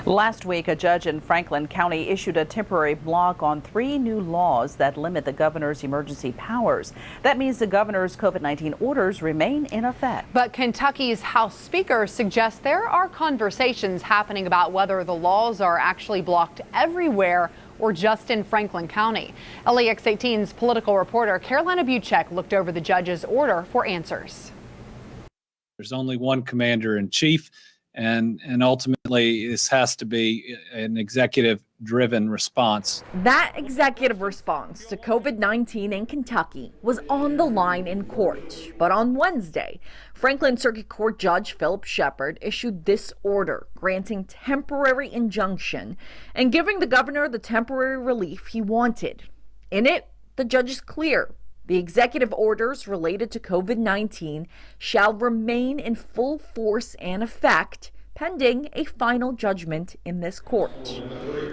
Last week, a judge in Franklin County issued a temporary block on 3 new laws that limit the governor's emergency powers. That means the governor's COVID-19 orders remain in effect. But Kentucky's House Speaker suggests there are conversations happening about whether the laws are actually blocked everywhere or just in Franklin County. LEX 18's political reporter Carolina Buchek looked over the judge's order for answers. There's only one commander in chief. And ultimately, this has to be an executive-driven response. That executive response to COVID-19 in Kentucky was on the line in court. But on Wednesday, Franklin Circuit Court Judge Philip Shepard issued this order granting temporary injunction and giving the governor the temporary relief he wanted. In it, the judge is clear. The executive orders related to COVID-19 shall remain in full force and effect pending a final judgment in this court.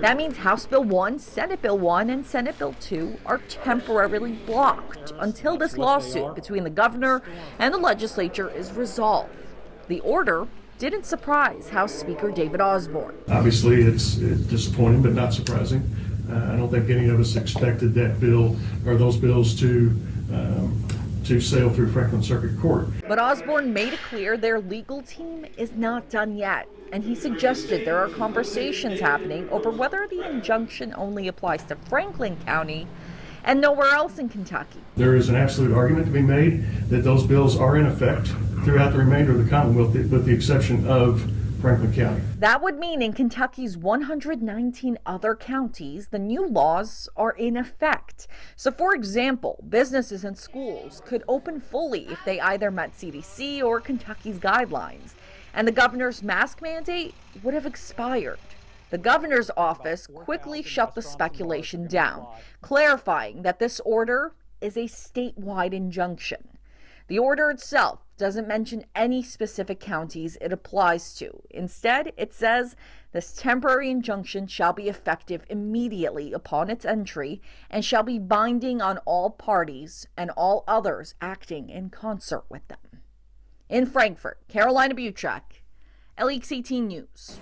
That means House Bill 1, Senate Bill 1, and Senate Bill 2 are temporarily blocked until this lawsuit between the governor and the legislature is resolved. The order didn't surprise House Speaker David Osborne. Obviously, it's disappointing, but not surprising. I don't think any of us expected that bill or those bills to sail through Franklin Circuit Court. But Osborne made it clear their legal team is not done yet, and he suggested there are conversations happening over whether the injunction only applies to Franklin County and nowhere else in Kentucky. There is an absolute argument to be made that those bills are in effect throughout the remainder of the Commonwealth, with the exception of Franklin County. That would mean in Kentucky's 119 other counties, the new laws are in effect. So, for example, businesses and schools could open fully if they either met CDC or Kentucky's guidelines, and the governor's mask mandate would have expired. The governor's office quickly shut the speculation down, clarifying that this order is a statewide injunction. The order itself doesn't mention any specific counties it applies to. Instead, it says this temporary injunction shall be effective immediately upon its entry and shall be binding on all parties and all others acting in concert with them. In Frankfort, Carolina Buchek, LEX 18 News.